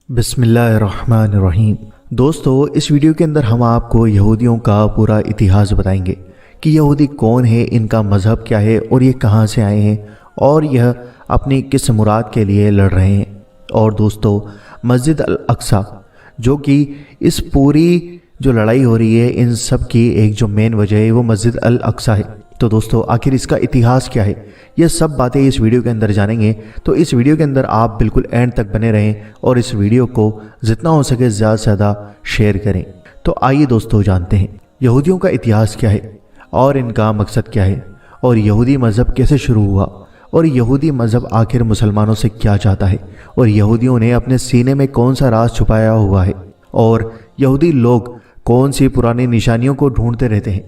بسم اللہ الرحمن الرحیم۔ دوستو، اس ویڈیو کے اندر ہم آپ کو یہودیوں کا پورا اتہاس بتائیں گے کہ یہودی کون ہے، ان کا مذہب کیا ہے اور یہ کہاں سے آئے ہیں اور یہ اپنی کس مراد کے لیے لڑ رہے ہیں۔ اور دوستو، مسجد الاقصی جو کہ اس پوری جو لڑائی ہو رہی ہے ان سب کی ایک جو مین وجہ ہے وہ مسجد الاقصی ہے۔ تو دوستو، آخر اس کا اتہاس کیا ہے، یہ سب باتیں اس ویڈیو کے اندر جانیں گے۔ تو اس ویڈیو کے اندر آپ بالکل اینڈ تک بنے رہیں اور اس ویڈیو کو جتنا ہو سکے زیادہ سے زیادہ شیئر کریں۔ تو آئیے دوستو جانتے ہیں یہودیوں کا اتہاس کیا ہے اور ان کا مقصد کیا ہے، اور یہودی مذہب کیسے شروع ہوا، اور یہودی مذہب آخر مسلمانوں سے کیا چاہتا ہے، اور یہودیوں نے اپنے سینے میں کون سا راز چھپایا ہوا ہے، اور یہودی لوگ کون سی پرانی نشانیوں کو ڈھونڈتے رہتے ہیں۔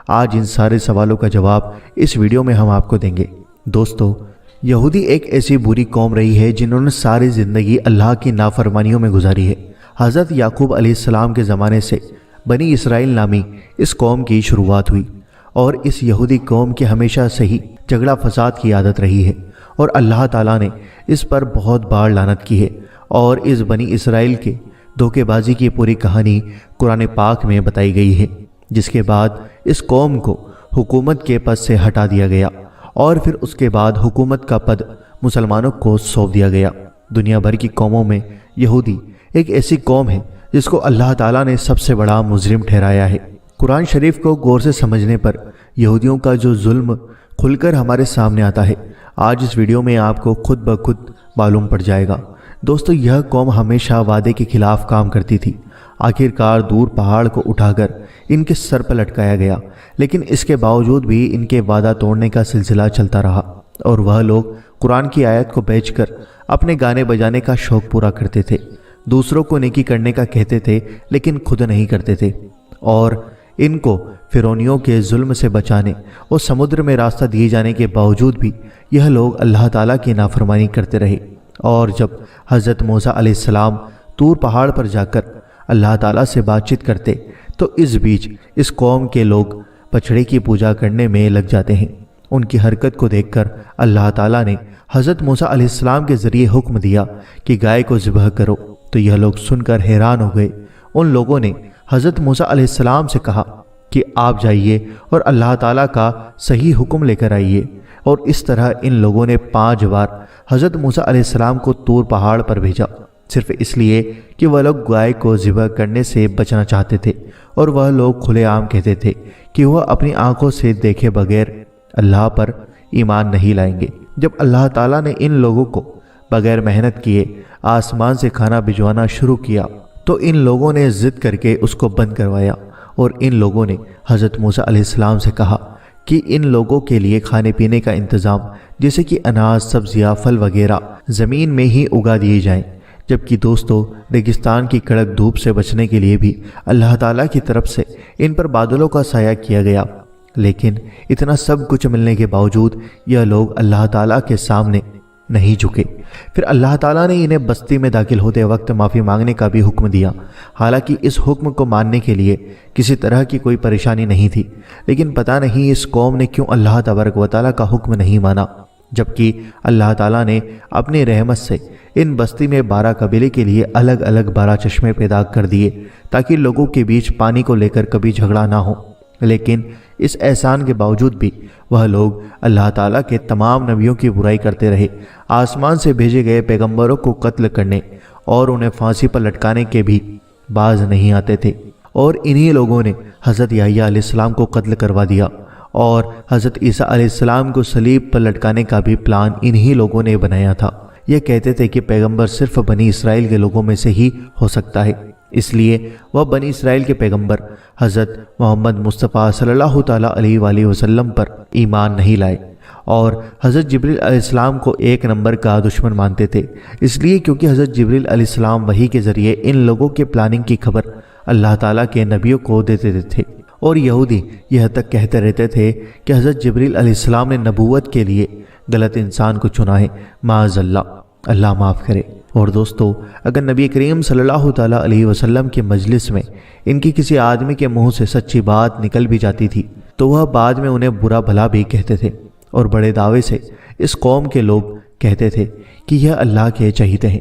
آج ان سارے سوالوں کا جواب اس ویڈیو میں ہم آپ کو دیں گے۔ دوستو، یہودی ایک ایسی بری قوم رہی ہے جنہوں نے ساری زندگی اللہ کی نافرمانیوں میں گزاری ہے۔ حضرت یعقوب علیہ السلام کے زمانے سے بنی اسرائیل نامی اس قوم کی شروعات ہوئی، اور اس یہودی قوم کی ہمیشہ سے ہی جھگڑا فساد کی عادت رہی ہے، اور اللہ تعالیٰ نے اس پر بہت بار لعنت کی ہے۔ اور اس بنی اسرائیل کے دھوکے بازی کی پوری کہانی قرآن پاک میں بتائی گئی ہے، جس کے بعد اس قوم کو حکومت کے پد سے ہٹا دیا گیا، اور پھر اس کے بعد حکومت کا پد مسلمانوں کو سونپ دیا گیا۔ دنیا بھر کی قوموں میں یہودی ایک ایسی قوم ہے جس کو اللہ تعالیٰ نے سب سے بڑا مجرم ٹھہرایا ہے۔ قرآن شریف کو غور سے سمجھنے پر یہودیوں کا جو ظلم کھل کر ہمارے سامنے آتا ہے، آج اس ویڈیو میں آپ کو خود بخود معلوم پڑ جائے گا۔ دوستو، یہ قوم ہمیشہ وعدے کے خلاف کام کرتی تھی۔ آخرکار دور پہاڑ کو اٹھا کر ان کے سر پر لٹکایا گیا، لیکن اس کے باوجود بھی ان کے وعدہ توڑنے کا سلسلہ چلتا رہا، اور وہ لوگ قرآن کی آیت کو بیچ کر اپنے گانے بجانے کا شوق پورا کرتے تھے، دوسروں کو نیکی کرنے کا کہتے تھے لیکن خود نہیں کرتے تھے۔ اور ان کو فرعونیوں کے ظلم سے بچانے اور سمندر میں راستہ دیے جانے کے باوجود بھی یہ لوگ اللہ تعالیٰ کی نافرمانی کرتے رہے۔ اور جب حضرت موسیٰ علیہ السلام طور پہاڑ پر جا کر اللہ تعالیٰ سے بات چیت کرتے تو اس بیچ اس قوم کے لوگ بچڑے کی پوجا کرنے میں لگ جاتے ہیں۔ ان کی حرکت کو دیکھ کر اللہ تعالیٰ نے حضرت موسیٰ علیہ السلام کے ذریعے حکم دیا کہ گائے کو ذبح کرو، تو یہ لوگ سن کر حیران ہو گئے۔ ان لوگوں نے حضرت موسیٰ علیہ السلام سے کہا کہ آپ جائیے اور اللہ تعالیٰ کا صحیح حکم لے کر آئیے، اور اس طرح ان لوگوں نے 5 بار حضرت موسیٰ علیہ السلام کو طور پہاڑ پر بھیجا، صرف اس لیے کہ وہ لوگ گائے کو ذبح کرنے سے بچنا چاہتے تھے، اور وہ لوگ کھلے عام کہتے تھے کہ وہ اپنی آنکھوں سے دیکھے بغیر اللہ پر ایمان نہیں لائیں گے۔ جب اللہ تعالیٰ نے ان لوگوں کو بغیر محنت کیے آسمان سے کھانا بھجوانا شروع کیا تو ان لوگوں نے ضد کر کے اس کو بند کروایا، اور ان لوگوں نے حضرت موسیٰ علیہ السلام سے کہا کہ ان لوگوں کے لیے کھانے پینے کا انتظام جیسے کہ اناج، سبزیاں، پھل وغیرہ زمین میں ہی اگا دیے جائیں۔ جبکہ دوستو، ریگستان کی کڑک دھوپ سے بچنے کے لیے بھی اللہ تعالیٰ کی طرف سے ان پر بادلوں کا سایہ کیا گیا، لیکن اتنا سب کچھ ملنے کے باوجود یہ لوگ اللہ تعالیٰ کے سامنے نہیں جھکے۔ پھر اللہ تعالیٰ نے انہیں بستی میں داخل ہوتے وقت معافی مانگنے کا بھی حکم دیا، حالانکہ اس حکم کو ماننے کے لیے کسی طرح کی کوئی پریشانی نہیں تھی، لیکن پتہ نہیں اس قوم نے کیوں اللہ تبارک و تعالیٰ کا حکم نہیں مانا، جبکہ اللہ تعالیٰ نے اپنی رحمت سے ان بستی میں 12 قبیلے کے لیے الگ الگ 12 چشمے پیدا کر دیے تاکہ لوگوں کے بیچ پانی کو لے کر کبھی جھگڑا نہ ہو۔ لیکن اس احسان کے باوجود بھی وہ لوگ اللہ تعالیٰ کے تمام نبیوں کی برائی کرتے رہے، آسمان سے بھیجے گئے پیغمبروں کو قتل کرنے اور انہیں پھانسی پر لٹکانے کے بھی باز نہیں آتے تھے۔ اور انہی لوگوں نے حضرت یحییٰ علیہ السلام کو قتل کروا دیا، اور حضرت عیسیٰ علیہ السلام کو صلیب پر لٹکانے کا بھی پلان انہی لوگوں نے بنایا تھا۔ یہ کہتے تھے کہ پیغمبر صرف بنی اسرائیل کے لوگوں میں سے ہی ہو سکتا ہے، اس لیے وہ بنی اسرائیل کے پیغمبر حضرت محمد مصطفیٰ صلی اللہ تعالیٰ علیہ وآلہ وسلم پر ایمان نہیں لائے، اور حضرت جبریل علیہ السلام کو 1 نمبر کا دشمن مانتے تھے، اس لیے کیونکہ حضرت جبریل علیہ السلام وحی کے ذریعے ان لوگوں کے پلاننگ کی خبر اللہ تعالیٰ کے نبیوں کو دیتے تھے۔ اور یہودی یہ تک کہتے رہتے تھے کہ حضرت جبریل علیہ السلام نے نبوت کے لیے غلط انسان کو چنا ہے، معاذ اللہ، اللہ معاف کرے۔ اور دوستو، اگر نبی کریم صلی اللہ تعالیٰ علیہ وسلم کے مجلس میں ان کی کسی آدمی کے منہ سے سچی بات نکل بھی جاتی تھی تو وہ بعد میں انہیں برا بھلا بھی کہتے تھے، اور بڑے دعوے سے اس قوم کے لوگ کہتے تھے کہ یہ اللہ کے چہیتے ہیں،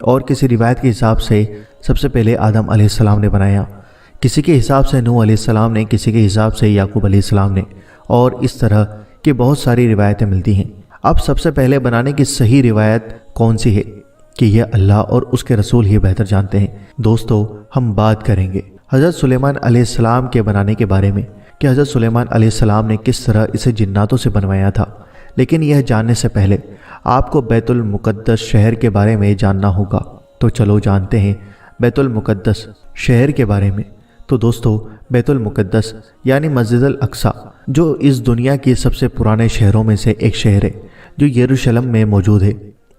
اور کسی روایت کے حساب سے سب سے پہلے آدم علیہ السلام نے بنایا، کسی کے حساب سے نوح علیہ السلام نے، کسی کے حساب سے یعقوب علیہ السلام نے، اور اس طرح کی بہت ساری روایتیں ملتی ہیں۔ اب سب سے پہلے بنانے کی صحیح روایت کون سی ہے کہ یہ اللہ اور اس کے رسول ہی بہتر جانتے ہیں۔ دوستو، ہم بات کریں گے حضرت سلیمان علیہ السلام کے بنانے کے بارے میں کہ حضرت سلیمان علیہ السلام نے کس طرح اسے جناتوں سے بنوایا تھا۔ لیکن یہ جاننے سے پہلے آپ کو بیت المقدس شہر کے بارے میں جاننا ہوگا، تو چلو جانتے ہیں بیت المقدس شہر کے بارے میں۔ تو دوستو، بیت المقدس یعنی مسجد الاقصی جو اس دنیا کی سب سے پرانے شہروں میں سے ایک شہر ہے جو یروشلم میں موجود ہے،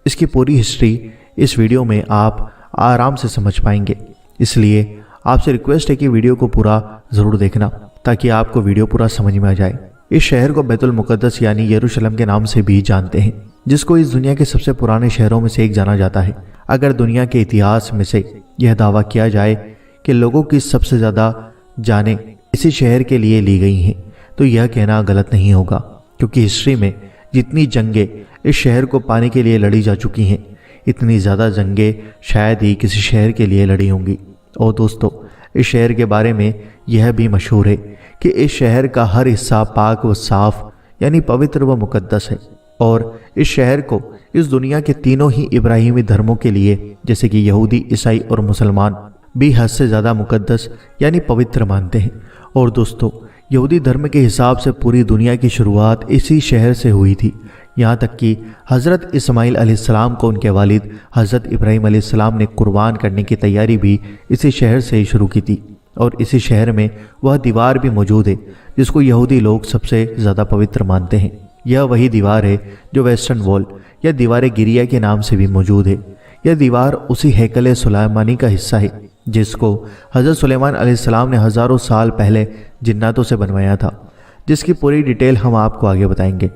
اس کی پوری ہسٹری اس ویڈیو میں آپ آرام سے سمجھ پائیں گے۔ اس لیے آپ سے ریکویسٹ ہے کہ ویڈیو کو پورا ضرور دیکھنا تاکہ آپ کو ویڈیو پورا سمجھ میں آ جائے۔ اس شہر کو بیت المقدس یعنی یروشلم کے نام سے بھی جانتے ہیں، جس کو اس دنیا کے سب سے پرانے شہروں میں سے ایک جانا جاتا ہے۔ اگر دنیا کے اتہاس میں سے یہ دعویٰ کیا جائے کہ لوگوں کی سب سے زیادہ جانیں اسی شہر کے لیے لی گئی ہیں تو یہ کہنا غلط نہیں ہوگا، کیونکہ ہسٹری میں جتنی جنگیں اس شہر کو پانے کے لیے لڑی جا چکی ہیں، اتنی زیادہ جنگیں شاید ہی کسی شہر کے لیے لڑی ہوں گی۔ اور دوستو، اس شہر کے بارے میں یہ بھی مشہور ہے کہ اس شہر کا ہر حصہ پاک و صاف یعنی پوتر و مقدس ہے، اور اس شہر کو اس دنیا کے تینوں ہی ابراہیمی دھرموں کے لیے جیسے کہ یہودی، عیسائی اور مسلمان بھی حد سے زیادہ مقدس یعنی پوتر مانتے ہیں۔ اور دوستو، یہودی دھرم کے حساب سے پوری دنیا کی شروعات اسی شہر سے ہوئی تھی، یہاں تک کہ حضرت اسماعیل علیہ السلام کو ان کے والد حضرت ابراہیم علیہ السلام نے قربان کرنے کی تیاری بھی اسی شہر سے ہی شروع کی تھی۔ اور اسی شہر میں وہ دیوار بھی موجود ہے جس کو یہودی لوگ سب سے زیادہ پوتر مانتے ہیں۔ یہ وہی دیوار ہے جو ویسٹرن وال یا دیوار گریہ کے نام سے بھی موجود ہے۔ یہ دیوار اسی ہیکل سلیمانی کا حصہ ہے جس کو حضرت سلیمان علیہ السلام نے ہزاروں سال پہلے جناتوں سے بنوایا تھا، جس کی پوری ڈیٹیل ہم آپ کو آگے بتائیں گے۔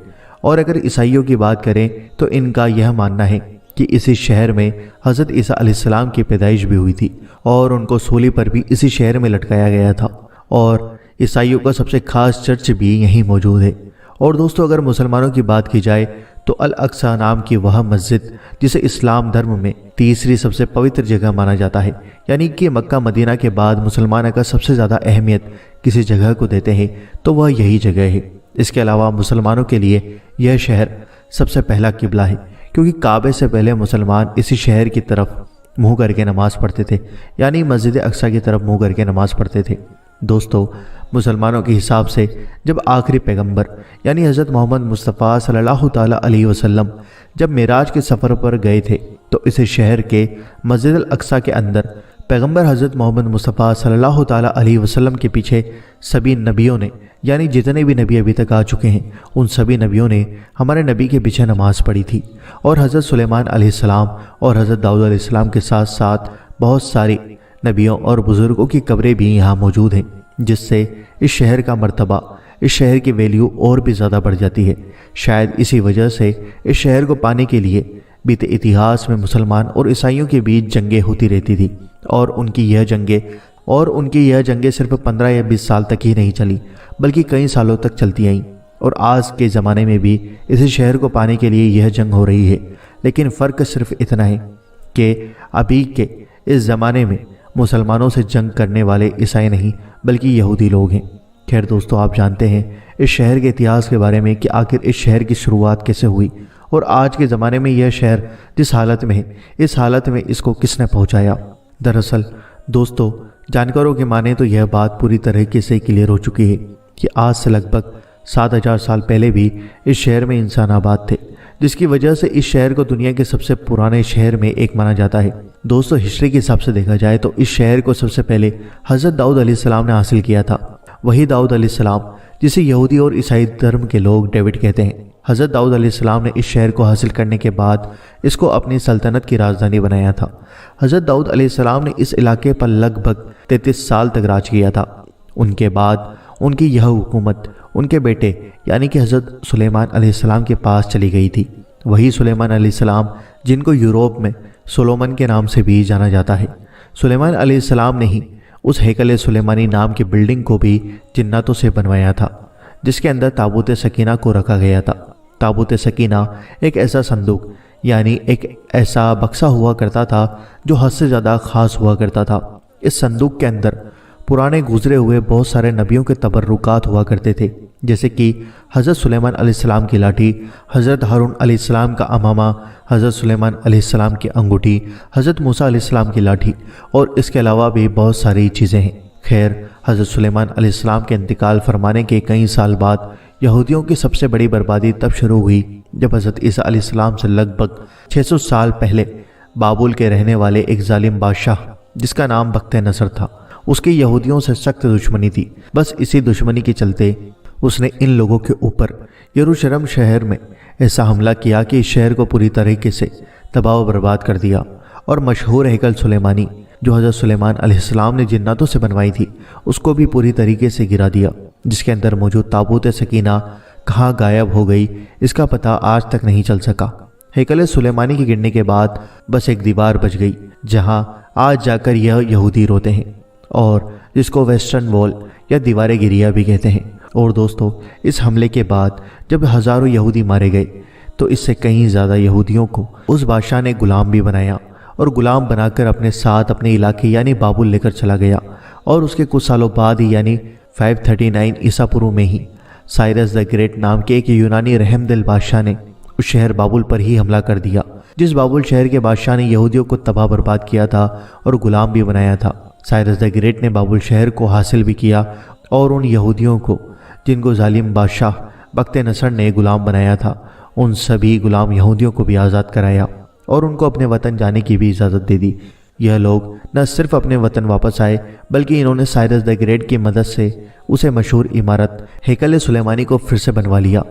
اور اگر عیسائیوں کی بات کریں تو ان کا یہ ماننا ہے کہ اسی شہر میں حضرت عیسیٰ علیہ السلام کی پیدائش بھی ہوئی تھی اور ان کو سولی پر بھی اسی شہر میں لٹکایا گیا تھا، اور عیسائیوں کا سب سے خاص چرچ بھی یہیں موجود ہے۔ اور دوستو، اگر مسلمانوں کی بات کی جائے تو الاقصی نام کی وہ مسجد جسے اسلام دھرم میں تیسری سب سے پوتر جگہ مانا جاتا ہے، یعنی کہ مکہ مدینہ کے بعد مسلمان اگر سب سے زیادہ اہمیت کسی جگہ کو دیتے ہیں تو وہ یہی جگہ ہے۔ اس کے علاوہ مسلمانوں کے لیے یہ شہر سب سے پہلا قبلہ ہے، کیونکہ کعبے سے پہلے مسلمان اسی شہر کی طرف منہ کر کے نماز پڑھتے تھے، یعنی مسجد اقصی کی طرف منہ کر کے نماز پڑھتے تھے۔ دوستو، مسلمانوں کے حساب سے جب آخری پیغمبر یعنی حضرت محمد مصطفیٰ صلی اللہ تعالیٰ علیہ وسلم جب معراج کے سفر پر گئے تھے تو اس شہر کے مسجد الاقصی کے اندر پیغمبر حضرت محمد مصطفیٰ صلی اللہ تعالیٰ علیہ وسلم کے پیچھے سبھی نبیوں نے، یعنی جتنے بھی نبی ابھی تک آ چکے ہیں ان سبھی نبیوں نے ہمارے نبی کے پیچھے نماز پڑھی تھی۔ اور حضرت سلیمان علیہ السلام اور حضرت داؤد علیہ السلام کے ساتھ ساتھ بہت ساری نبیوں اور بزرگوں کی قبریں بھی یہاں موجود ہیں، جس سے اس شہر کا مرتبہ، اس شہر کی ویلیو اور بھی زیادہ بڑھ جاتی ہے۔ شاید اسی وجہ سے اس شہر کو پانے کے لیے بیتے اتہاس میں مسلمان اور عیسائیوں کے بیچ جنگیں ہوتی رہتی تھی، اور ان کی یہ جنگیں صرف 15 یا 20 سال تک ہی نہیں چلی بلکہ کئی سالوں تک چلتی آئیں۔ اور آج کے زمانے میں بھی اس شہر کو پانے کے لیے یہ جنگ ہو رہی ہے، لیکن فرق صرف اتنا ہے کہ ابھی کے اس زمانے میں مسلمانوں سے جنگ کرنے والے عیسائی نہیں بلکہ یہودی لوگ ہیں۔ خیر دوستو، آپ جانتے ہیں اس شہر کے اتہاس کے بارے میں کہ آخر اس شہر کی شروعات کیسے ہوئی، اور آج کے زمانے میں یہ شہر جس حالت میں ہے اس حالت میں اس کو کس نے پہنچایا۔ دراصل دوستو، جانکاروں کے مانیں تو یہ بات پوری طریقے سے کلیئر ہو چکی ہے کہ آج سے لگ بھگ 7000 سال پہلے بھی اس شہر میں انسان آباد تھے، جس کی وجہ سے اس شہر کو دنیا کے سب سے پرانے شہر میں ایک مانا جاتا ہے۔ دوستو، ہسٹری کے حساب سے دیکھا جائے تو اس شہر کو سب سے پہلے حضرت داؤد علیہ السلام نے حاصل کیا تھا، وہی داؤد علیہ السلام جسے یہودی اور عیسائی دھرم کے لوگ ڈیوڈ کہتے ہیں۔ حضرت داؤد علیہ السلام نے اس شہر کو حاصل کرنے کے بعد اس کو اپنی سلطنت کی راجدھانی بنایا تھا۔ حضرت داؤد علیہ السلام نے اس علاقے پر لگ بھگ 33 سال تک راج کیا تھا۔ ان کے بعد ان کی یہ حکومت ان کے بیٹے یعنی کہ حضرت سلیمان علیہ السلام کے پاس چلی گئی تھی، وہی سلیمان علیہ السلام جن کو یوروپ میں سولومن کے نام سے بھی جانا جاتا ہے۔ سلیمان علیہ السلام نے ہی اس ہیکل سلیمانی نام کی بلڈنگ کو بھی جناتوں سے بنوایا تھا، جس کے اندر تابوت سکینہ کو رکھا گیا تھا۔ تابوت سکینہ ایک ایسا صندوق یعنی ایک ایسا بکسا ہوا کرتا تھا جو حد سے زیادہ خاص ہوا کرتا تھا۔ اس صندوق کے اندر پرانے گزرے ہوئے بہت سارے نبیوں کے تبرکات ہوا کرتے تھے، جیسے کہ حضرت سلیمان علیہ السلام کی لاٹھی، حضرت ہارون علیہ السلام کا امامہ، حضرت سلیمان علیہ السلام کی انگوٹھی، حضرت موسیٰ علیہ السلام کی لاٹھی، اور اس کے علاوہ بھی بہت ساری چیزیں ہیں۔ خیر، حضرت سلیمان علیہ السلام کے انتقال فرمانے کے کئی سال بعد یہودیوں کی سب سے بڑی بربادی تب شروع ہوئی جب حضرت عیسیٰ علیہ السلام سے لگ بھگ 600 سال پہلے بابل کے رہنے والے ایک ظالم بادشاہ جس کا نام بخت نصر تھا، اس کی یہودیوں سے سخت دشمنی تھی۔ بس اسی دشمنی کے چلتے اس نے ان لوگوں کے اوپر یروشلم شہر میں ایسا حملہ کیا کہ اس شہر کو پوری طریقے سے تباہ و برباد کر دیا، اور مشہور ہیکل سلیمانی جو حضرت سلیمان علیہ السلام نے جناتوں سے بنوائی تھی اس کو بھی پوری طریقے سے گرا دیا، جس کے اندر موجود تابوت سکینہ کہاں غائب ہو گئی اس کا پتہ آج تک نہیں چل سکا۔ ہیکل سلیمانی کے گرنے کے بعد بس ایک دیوار بچ گئی جہاں آج جا کر یہ یہودی روتے ہیں، اور جس کو ویسٹرن وال یا دیوار گریا بھی کہتے ہیں۔ اور دوستو، اس حملے کے بعد جب ہزاروں یہودی مارے گئے تو اس سے کہیں زیادہ یہودیوں کو اس بادشاہ نے غلام بھی بنایا، اور غلام بنا کر اپنے ساتھ اپنے علاقے یعنی بابل لے کر چلا گیا، اور اس کے کچھ سالوں بعد ہی یعنی 539 عیسیٰ پورو میں ہی سائرس دا گریٹ نام کے ایک یونانی رحم دل بادشاہ نے اس شہر بابل پر ہی حملہ کر دیا، جس بابل شہر کے بادشاہ نے یہودیوں کو تباہ برباد کیا تھا اور غلام بھی بنایا تھا۔ سائرس دا گریٹ نے بابل شہر کو حاصل بھی کیا، اور ان یہودیوں کو جن کو ظالم بادشاہ بخت نصر نے غلام بنایا تھا ان سبھی غلام یہودیوں کو بھی آزاد کرایا اور ان کو اپنے وطن جانے کی بھی اجازت دے دی۔ یہ لوگ نہ صرف اپنے وطن واپس آئے بلکہ انہوں نے سائرس دا گریٹ کی مدد سے اسے مشہور عمارت ہیکل سلیمانی کو پھر سے بنوا لیا۔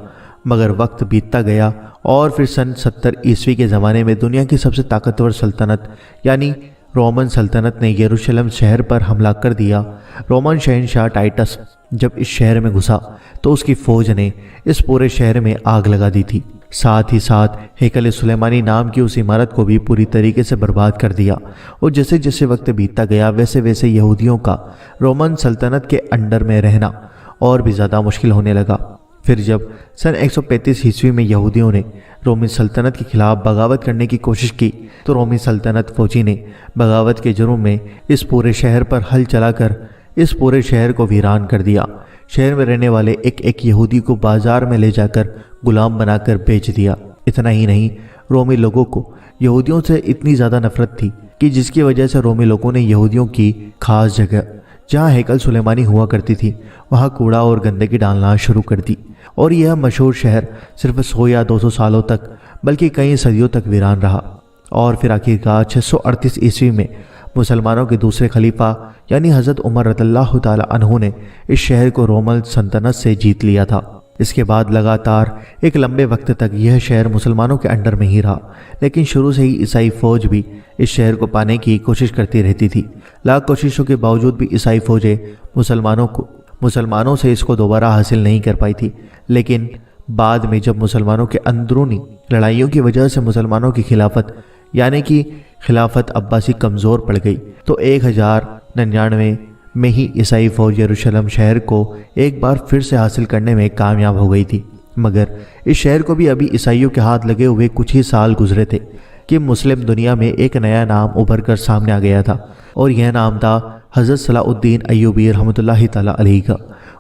مگر وقت بیتتا گیا اور پھر سن 70 عیسوی کے زمانے میں دنیا کی سب سے طاقتور سلطنت یعنی رومن سلطنت نے یروشلم شہر پر حملہ کر دیا۔ رومن شہنشاہ ٹائٹس جب اس شہر میں گھسا تو اس کی فوج نے اس پورے شہر میں آگ لگا دی تھی، ساتھ ہی ساتھ ہیکل سلیمانی نام کی اس عمارت کو بھی پوری طریقے سے برباد کر دیا، اور جیسے جیسے وقت بیتتا گیا ویسے ویسے یہودیوں کا رومن سلطنت کے انڈر میں رہنا اور بھی زیادہ مشکل ہونے لگا۔ پھر جب سن 135 عیسوی میں یہودیوں نے رومی سلطنت کے خلاف بغاوت کرنے کی کوشش کی تو رومی سلطنت فوجی نے بغاوت کے جرم میں اس پورے شہر پر حل چلا کر اس پورے شہر کو ویران کر دیا۔ شہر میں رہنے والے ایک ایک یہودی کو بازار میں لے جا کر غلام بنا کر بیچ دیا۔ اتنا ہی نہیں، رومی لوگوں کو یہودیوں سے اتنی زیادہ نفرت تھی کہ جس کی وجہ سے رومی لوگوں نے یہودیوں کی خاص جگہ جہاں ہیکل سلیمانی ہوا کرتی تھی وہاں کوڑا اور گندگی ڈالنا شروع کر دی، اور یہ مشہور شہر صرف 100 یا 200 سالوں تک بلکہ کئی صدیوں تک ویران رہا۔ اور پھر آخرکار 638 عیسوی میں مسلمانوں کے دوسرے خلیفہ یعنی حضرت عمر رضی اللہ تعالی عنہ نے اس شہر کو رومن سلطنت سے جیت لیا تھا۔ اس کے بعد لگاتار ایک لمبے وقت تک یہ شہر مسلمانوں کے انڈر میں ہی رہا، لیکن شروع سے ہی عیسائی فوج بھی اس شہر کو پانے کی کوشش کرتی رہتی تھی۔ لاکھ کوششوں کے باوجود بھی عیسائی فوجیں مسلمانوں سے اس کو دوبارہ حاصل نہیں کر پائی تھی، لیکن بعد میں جب مسلمانوں کے اندرونی لڑائیوں کی وجہ سے مسلمانوں کی خلافت یعنی کہ خلافت عباسی کمزور پڑ گئی تو 1099 میں ہی عیسائی فوج یروشلم شہر کو ایک بار پھر سے حاصل کرنے میں کامیاب ہو گئی تھی۔ مگر اس شہر کو بھی ابھی عیسائیوں کے ہاتھ لگے ہوئے کچھ ہی سال گزرے تھے کہ مسلم دنیا میں ایک نیا نام ابھر کر سامنے آ گیا تھا، اور یہ نام تھا حضرت صلاح الدین ایوبی رحمۃ اللہ تعالی علیہ کا۔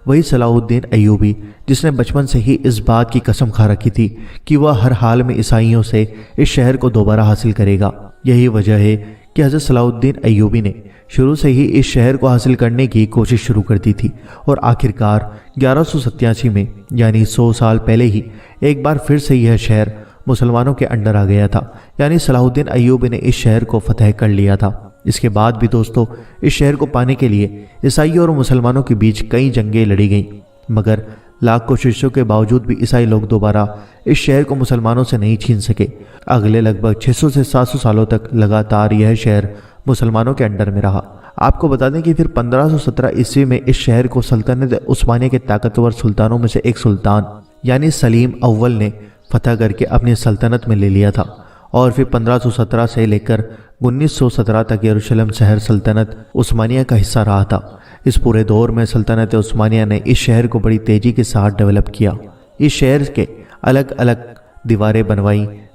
وہی صلاح الدین ایوبی جس نے بچپن سے ہی اس بات کی قسم کھا رکھی تھی کہ وہ ہر حال میں عیسائیوں سے اس شہر کو دوبارہ حاصل کرے گا۔ یہی وجہ ہے کہ حضرت صلاح الدین ایوبی نے شروع سے ہی اس شہر کو حاصل کرنے کی کوشش شروع کر دی تھی، اور آخرکار 1187 میں یعنی 100 سال پہلے ہی ایک بار پھر سے یہ شہر مسلمانوں کے انڈر آ گیا تھا، یعنی صلاح الدین ایوبی نے اس شہر کو فتح کر لیا تھا۔ اس کے بعد بھی دوستو اس شہر کو پانے کے لیے عیسائیوں اور مسلمانوں کے بیچ کئی جنگیں لڑی گئیں، مگر لاکھ کوششوں کے باوجود بھی عیسائی لوگ دوبارہ اس شہر کو مسلمانوں سے نہیں چھین سکے۔ اگلے لگ بھگ 600 سے 700 سالوں تک لگاتار یہ شہر مسلمانوں کے انڈر میں رہا۔ آپ کو بتا دیں کہ پھر 1517 عیسوی میں اس شہر کو سلطنت عثمانیہ کے طاقتور سلطانوں میں سے ایک سلطان یعنی سلیم اول نے فتح کر کے اپنی سلطنت میں لے لیا تھا، اور پھر 1517 سے لے کر 1917 تک یروشلم شہر سلطنت عثمانیہ کا حصہ رہا تھا۔ اس پورے دور میں سلطنت عثمانیہ نے اس شہر کو بڑی تیزی کے ساتھ ڈیولپ کیا۔ اس شہر کے الگ الگ دیواریں بنوائیں